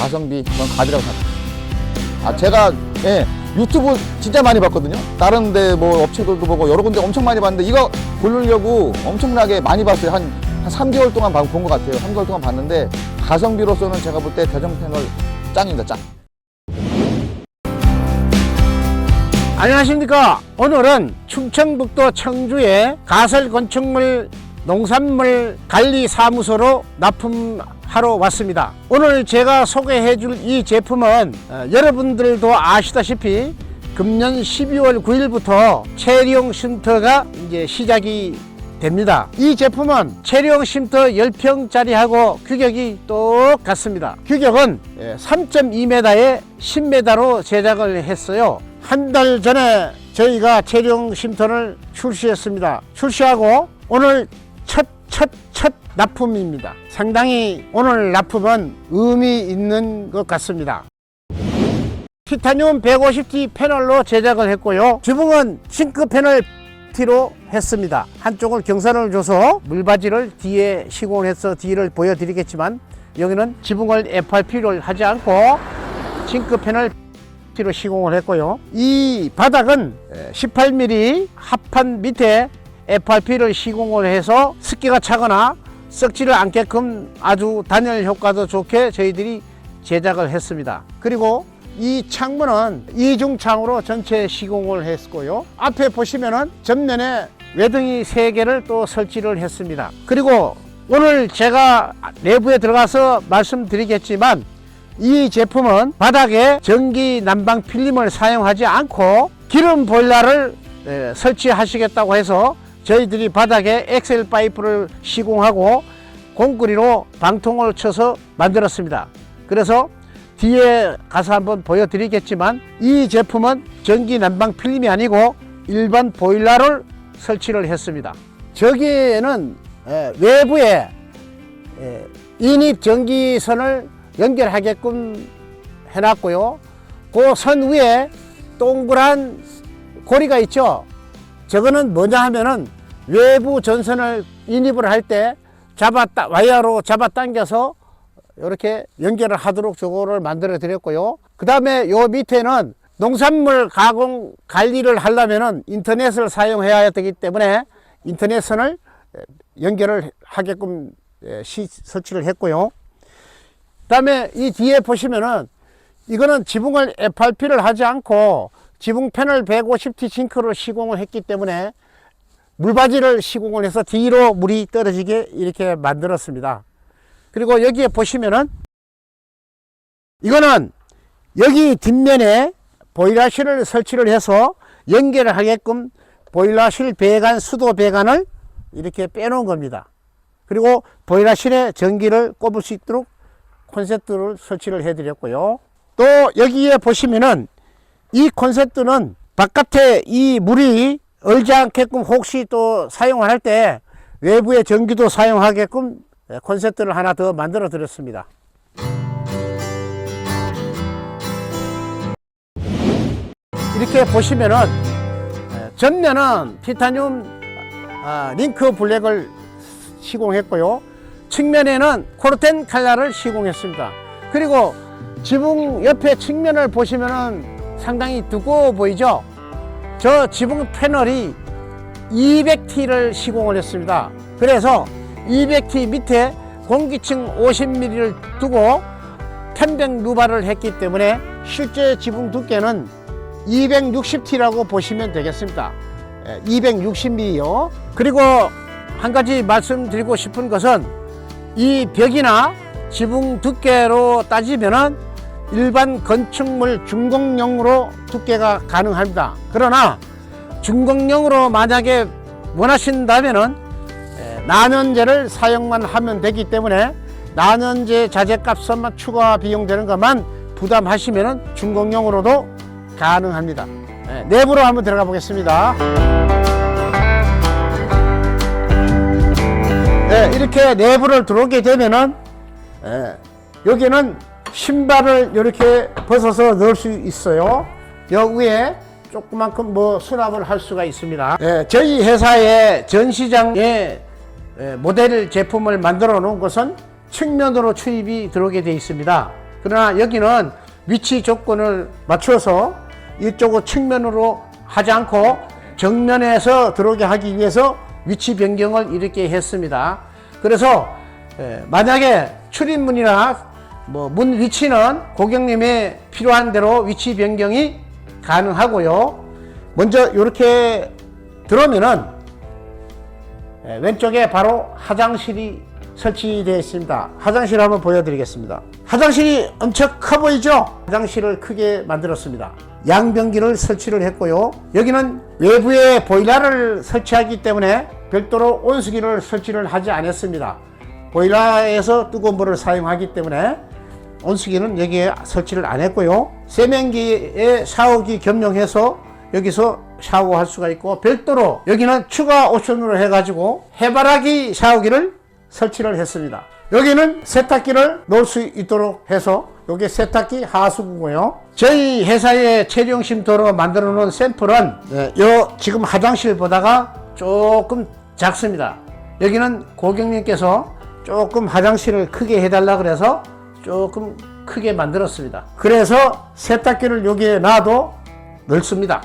가성비 전 갑이라고 생각합니다. 제가 유튜브 진짜 많이 봤거든요. 다른 데 뭐 업체들도 보고 여러 군데 엄청 많이 봤는데 이거 고르려고 엄청나게 많이 봤어요. 한 3개월 동안 본 것 같아요. 3개월 동안 봤는데 가성비로서는 제가 볼 때 대전 패널 짱입니다. 짱. 안녕하십니까. 오늘은 충청북도 청주의 가설건축물 농산물 관리사무소로 납품하러 왔습니다. 오늘 제가 소개해 줄 이 제품은 여러분들도 아시다시피 금년 12월 9일부터 체리용 쉼터가 이제 시작이 됩니다. 이 제품은 체리용 쉼터 10평짜리하고 규격이 똑같습니다. 규격은 3.2m에 10m로 제작을 했어요. 한 달 전에 저희가 체리용 쉼터를 출시했습니다. 출시하고 오늘 첫 납품입니다. 상당히 오늘 납품은 의미 있는 것 같습니다. 티타늄 150T 패널로 제작을 했고요. 지붕은 싱크 패널 T로 했습니다. 한쪽을 경사를 줘서 물바지를 뒤에 시공을 해서 뒤를 보여드리겠지만 여기는 지붕을 FRP를 하지 않고 싱크 패널 T로 시공을 했고요. 이 바닥은 18mm 합판 밑에 FRP를 시공을 해서 습기가 차거나 썩지를 않게끔 아주 단열 효과도 좋게 저희들이 제작을 했습니다. 그리고 이 창문은 이중창으로 전체 시공을 했고요. 앞에 보시면은 전면에 외등이 3개를 또 설치를 했습니다. 그리고 오늘 제가 내부에 들어가서 말씀드리겠지만 이 제품은 바닥에 전기 난방 필름을 사용하지 않고 기름 보일러를 설치하시겠다고 해서 저희들이 바닥에 엑셀 파이프를 시공하고 콘크리로 방통을 쳐서 만들었습니다. 그래서 뒤에 가서 한번 보여드리겠지만 이 제품은 전기 난방 필름이 아니고 일반 보일러를 설치를 했습니다. 저기에는 외부에 인입 전기선을 연결하게끔 해놨고요. 그 선 위에 동그란 고리가 있죠. 저거는 뭐냐 하면은 외부 전선을 인입을 할 때 와이어로 잡아 당겨서 이렇게 연결을 하도록 저거를 만들어 드렸고요. 그 다음에 요 밑에는 농산물 가공 관리를 하려면은 인터넷을 사용해야 되기 때문에 인터넷선을 연결을 하게끔 설치를 했고요. 그 다음에 이 뒤에 보시면은 이거는 지붕을 FRP를 하지 않고 지붕 패널 150T 싱크로 시공을 했기 때문에 물바지를 시공을 해서 뒤로 물이 떨어지게 이렇게 만들었습니다. 그리고 여기에 보시면은 이거는 여기 뒷면에 보일러실을 설치를 해서 연결을 하게끔 보일러실 배관, 수도 배관을 이렇게 빼놓은 겁니다. 그리고 보일러실에 전기를 꼽을 수 있도록 콘센트를 설치를 해드렸고요. 또 여기에 보시면은 이 콘센트는 바깥에 이 물이 얼지 않게끔 혹시 또 사용을 할 때 외부에 전기도 사용하게끔 콘센트를 하나 더 만들어 드렸습니다. 이렇게 보시면은 전면은 티타늄 링크 블랙을 시공했고요. 측면에는 코르텐 칼라를 시공했습니다. 그리고 지붕 옆에 측면을 보시면은 상당히 두꺼워 보이죠? 저 지붕 패널이 200T를 시공을 했습니다. 그래서 200T 밑에 공기층 50mm를 두고 편백 누발을 했기 때문에 실제 지붕 두께는 260T라고 보시면 되겠습니다. 260mm요. 그리고 한 가지 말씀드리고 싶은 것은 이 벽이나 지붕 두께로 따지면은 일반 건축물 준공용으로 두께가 가능합니다. 그러나 준공용으로 만약에 원하신다면은 난연제를 사용만 하면 되기 때문에 난연제 자재값만 추가 비용 되는 것만 부담하시면은 준공용으로도 가능합니다. 내부로 한번 들어가 보겠습니다. 이렇게 내부를 들어오게 되면은 여기는 신발을 이렇게 벗어서 넣을 수 있어요. 여기 위에 조그만큼 수납을 할 수가 있습니다. 저희 회사의 전시장에 모델 제품을 만들어 놓은 것은 측면으로 출입이 들어오게 되어 있습니다. 그러나 여기는 위치 조건을 맞춰서 이쪽을 측면으로 하지 않고 정면에서 들어오게 하기 위해서 위치 변경을 이렇게 했습니다. 그래서 만약에 출입문이나 문 위치는 고객님의 필요한 대로 위치 변경이 가능하고요. 먼저 이렇게 들어오면은 왼쪽에 바로 화장실이 설치되어 있습니다. 화장실 한번 보여드리겠습니다. 화장실이 엄청 커 보이죠? 화장실을 크게 만들었습니다. 양변기를 설치를 했고요. 여기는 외부에 보일러를 설치하기 때문에 별도로 온수기를 설치를 하지 않았습니다. 보일러에서 뜨거운 물을 사용하기 때문에 온수기는 여기에 설치를 안 했고요. 세면기에 샤워기 겸용해서 여기서 샤워할 수가 있고, 별도로 여기는 추가 옵션으로 해가지고 해바라기 샤워기를 설치를 했습니다. 여기는 세탁기를 놓을 수 있도록 해서 여기 세탁기 하수구고요. 저희 회사의 체리용 쉼터로 만들어 놓은 샘플은 요 지금 화장실보다가 조금 작습니다. 여기는 고객님께서 조금 화장실을 크게 해달라 그래서 조금 크게 만들었습니다. 그래서 세탁기를 여기에 놔도 넓습니다.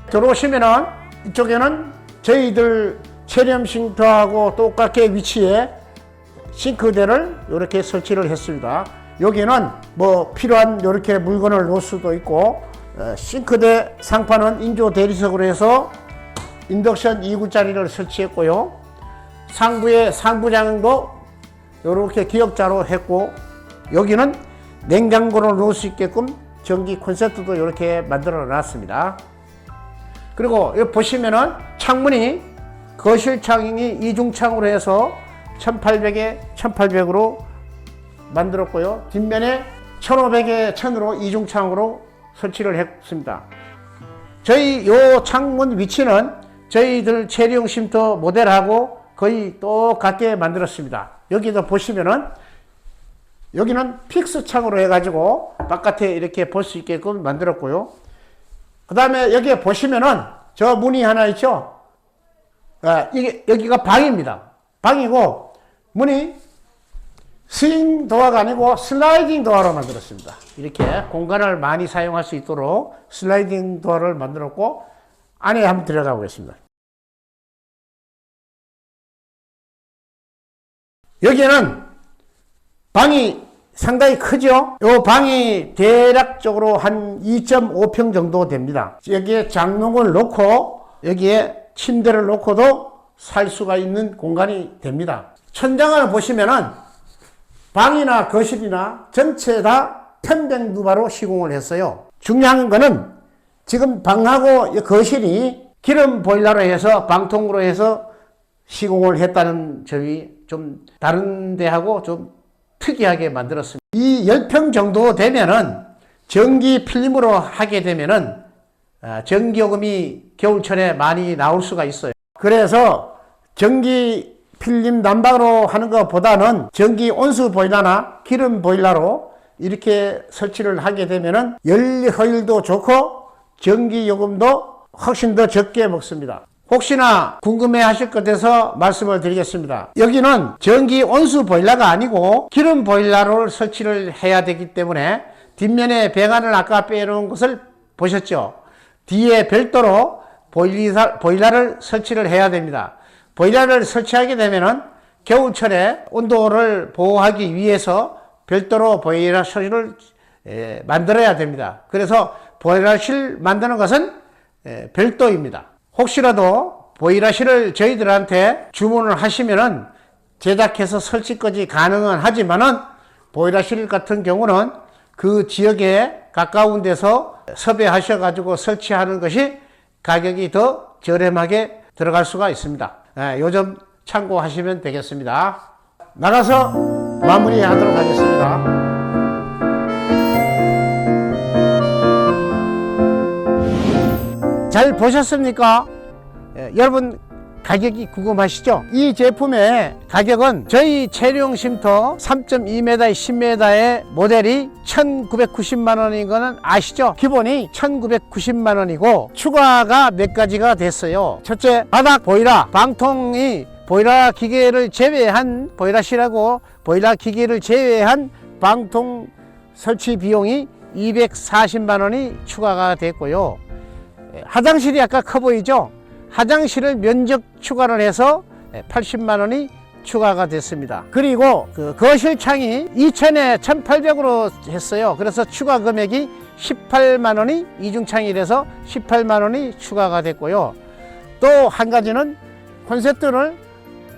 들어오시면은 이쪽에는 저희들 체리용 쉼터하고 똑같게 위치에 싱크대를 이렇게 설치를 했습니다. 여기는 필요한 이렇게 물건을 놓을 수도 있고, 싱크대 상판은 인조 대리석으로 해서 인덕션 2구짜리를 설치했고요. 상부에 상부장도 이렇게 기역자로 했고, 여기는 냉장고를 놓을 수 있게끔 전기 콘센트도 이렇게 만들어 놨습니다. 그리고 여기 보시면은 창문이 거실 창이 이중창으로 해서 1800에 1800으로 만들었고요. 뒷면에 1500에 1000으로 이중창으로 설치를 했습니다. 저희 요 창문 위치는 저희들 체리용 쉼터 모델하고 거의 똑같게 만들었습니다. 여기도 보시면은 여기는 픽스 창으로 해가지고 바깥에 이렇게 볼 수 있게끔 만들었고요. 그 다음에 여기에 보시면은 저 문이 하나 있죠. 여기가 방입니다. 방이고 문이 스윙 도어가 아니고 슬라이딩 도어로 만들었습니다. 이렇게 공간을 많이 사용할 수 있도록 슬라이딩 도어를 만들었고, 안에 한번 들어가 보겠습니다. 여기는 방이 상당히 크죠. 이 방이 대략적으로 한 2.5평 정도 됩니다. 여기에 장롱을 놓고 여기에 침대를 놓고도 살 수가 있는 공간이 됩니다. 천장을 보시면은 방이나 거실이나 전체 다 편백누바로 시공을 했어요. 중요한 거는 지금 방하고 거실이 기름 보일러로 해서 방통으로 해서 시공을 했다는 점이 좀 다른 데하고 좀 특이하게 만들었습니다. 이 10평 정도 되면은 전기 필름으로 하게 되면은 전기요금이 겨울철에 많이 나올 수가 있어요. 그래서 전기 필름 난방으로 하는 것보다는 전기 온수 보일러나 기름 보일러로 이렇게 설치를 하게 되면은 열 효율도 좋고 전기 요금도 훨씬 더 적게 먹습니다. 혹시나 궁금해 하실 것 같아서 말씀을 드리겠습니다. 여기는 전기 온수 보일러가 아니고 기름 보일러를 설치를 해야 되기 때문에 뒷면에 배관을 아까 빼놓은 것을 보셨죠? 뒤에 별도로 보일러를 설치를 해야 됩니다. 보일러를 설치하게 되면은 겨울철에 온도를 보호하기 위해서 별도로 보일러실을 만들어야 됩니다. 그래서 보일러실 만드는 것은 별도입니다. 혹시라도 보일러실을 저희들한테 주문을 하시면은 제작해서 설치까지 가능은 하지만은 보일러실 같은 경우는 그 지역에 가까운 데서 섭외하셔 가지고 설치하는 것이 가격이 더 저렴하게 들어갈 수가 있습니다. 요점 참고하시면 되겠습니다. 나가서 마무리하도록 하겠습니다. 잘 보셨습니까? 여러분 가격이 궁금하시죠? 이 제품의 가격은 저희 체리용 쉼터 3.2m, 10m의 모델이 1990만 원인 거는 아시죠? 기본이 1990만 원이고 추가가 몇 가지가 됐어요. 첫째, 바닥 보일러, 방통이 보일러 기계를 제외한 보일러실하고 보일러 기계를 제외한 방통 설치 비용이 240만 원이 추가가 됐고요. 화장실이 아까 커 보이죠? 화장실을 면적 추가를 해서 80만 원이 추가가 됐습니다. 그리고 그 거실 창이 2,000에 1,800으로 했어요. 그래서 추가 금액이 18만 원이 이중창이라서 18만 원이 추가가 됐고요. 또 한 가지는 콘센트를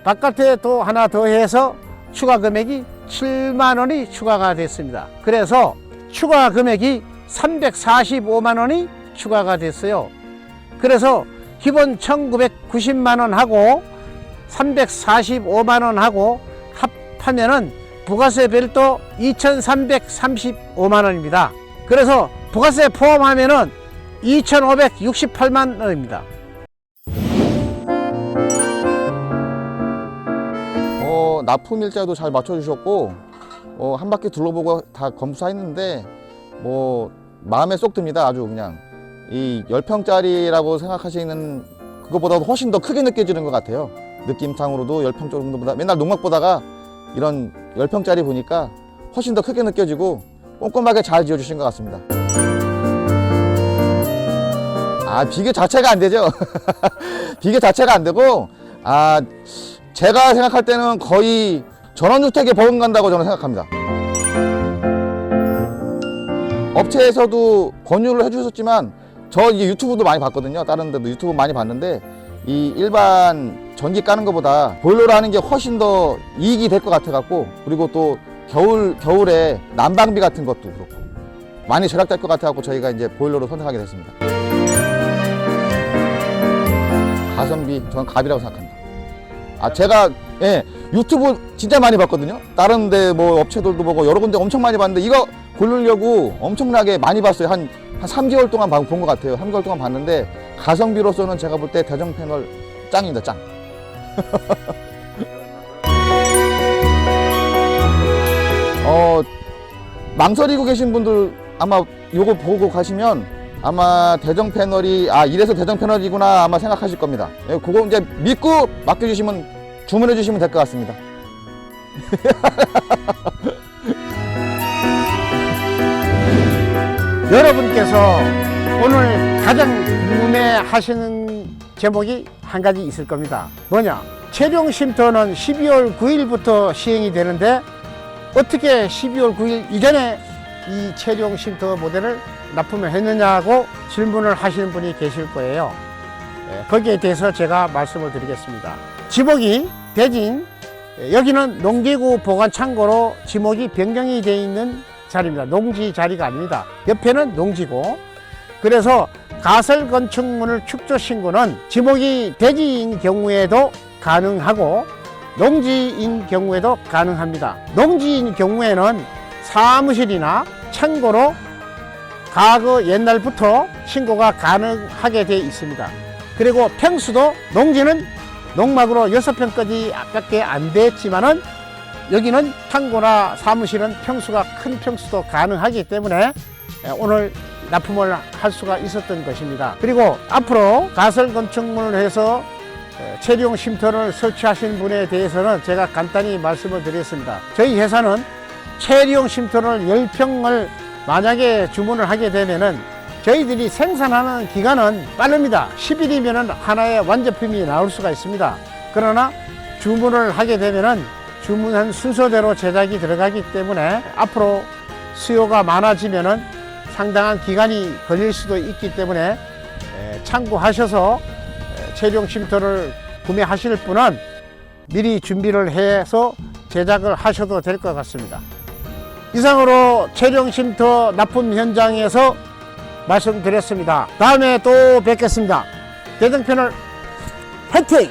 바깥에 또 하나 더 해서 추가 금액이 7만 원이 추가가 됐습니다. 그래서 추가 금액이 345만 원이 추가가 됐어요. 그래서 기본 1,990만 원하고 345만 원하고 합하면은 부가세 별도 2,335만 원입니다. 그래서 부가세 포함하면은 2,568만 원입니다. 납품 일자도 잘 맞춰주셨고, 한 바퀴 둘러보고 다 검수했는데, 마음에 쏙 듭니다. 아주 그냥. 이 10평짜리라고 생각하시는 그것보다도 훨씬 더 크게 느껴지는 것 같아요. 느낌상으로도 10평 정도보다, 맨날 농막 보다가 이런 10평짜리 보니까 훨씬 더 크게 느껴지고 꼼꼼하게 잘 지어주신 것 같습니다. 비교 자체가 안 되죠. 비교 자체가 안 되고, 제가 생각할 때는 거의 전원주택에 버금간다고 저는 생각합니다. 업체에서도 권유를 해주셨지만, 저 이제 유튜브도 많이 봤거든요. 다른 데도 유튜브 많이 봤는데, 이 일반 전기 까는 것보다 보일러로 하는 게 훨씬 더 이익이 될 것 같아갖고, 그리고 또 겨울에 난방비 같은 것도 그렇고 많이 절약될 것 같아갖고 저희가 이제 보일러로 선택하게 됐습니다. 가성비 저는 갑이라고 생각합니다. 제가 유튜브 진짜 많이 봤거든요. 다른 데 뭐 업체들도 보고 여러 군데 엄청 많이 봤는데, 이거 고르려고 엄청나게 많이 봤어요. 한 3개월 동안 본 것 같아요. 3개월 동안 봤는데, 가성비로서는 제가 볼 때 대전 패널 짱입니다. 짱. 망설이고 계신 분들 아마 요거 보고 가시면 아마 대전 패널이 이래서 대전 패널이구나 아마 생각하실 겁니다. 그거 이제 믿고 맡겨주시면, 주문해 주시면 될 것 같습니다. 여러분께서 오늘 가장 궁금해하시는 제목이 한 가지 있을 겁니다. 뭐냐? 최종 쉼터는 12월 9일부터 시행이 되는데, 어떻게 12월 9일 이전에 이 최종 쉼터 모델을 납품을 했느냐고 질문을 하시는 분이 계실 거예요. 거기에 대해서 제가 말씀을 드리겠습니다. 지목이 대진, 여기는 농기구 보관 창고로 지목이 변경이 되어 있는 자리입니다. 농지 자리가 아닙니다. 옆에는 농지고, 그래서 가설 건축물을 축조 신고는 지목이 대지인 경우에도 가능하고 농지인 경우에도 가능합니다. 농지인 경우에는 사무실이나 창고로 과거 옛날부터 신고가 가능하게 되어 있습니다. 그리고 평수도 농지는 농막으로 6평까지 밖에 안 됐지만은, 여기는 창고나 사무실은 평수가 큰 평수도 가능하기 때문에 오늘 납품을 할 수가 있었던 것입니다. 그리고 앞으로 가설 건축물을 해서 체리용 쉼터를 설치하신 분에 대해서는 제가 간단히 말씀을 드리겠습니다. 저희 회사는 체리용 쉼터를 10평을 만약에 주문을 하게 되면은 저희들이 생산하는 기간은 빠릅니다. 10일이면은 하나의 완제품이 나올 수가 있습니다. 그러나 주문을 하게 되면은 주문한 순서대로 제작이 들어가기 때문에 앞으로 수요가 많아지면은 상당한 기간이 걸릴 수도 있기 때문에 참고하셔서 체리용 쉼터를 구매하실 분은 미리 준비를 해서 제작을 하셔도 될 것 같습니다. 이상으로 체리용 쉼터 납품 현장에서 말씀드렸습니다. 다음에 또 뵙겠습니다. 대전 패널 화이팅!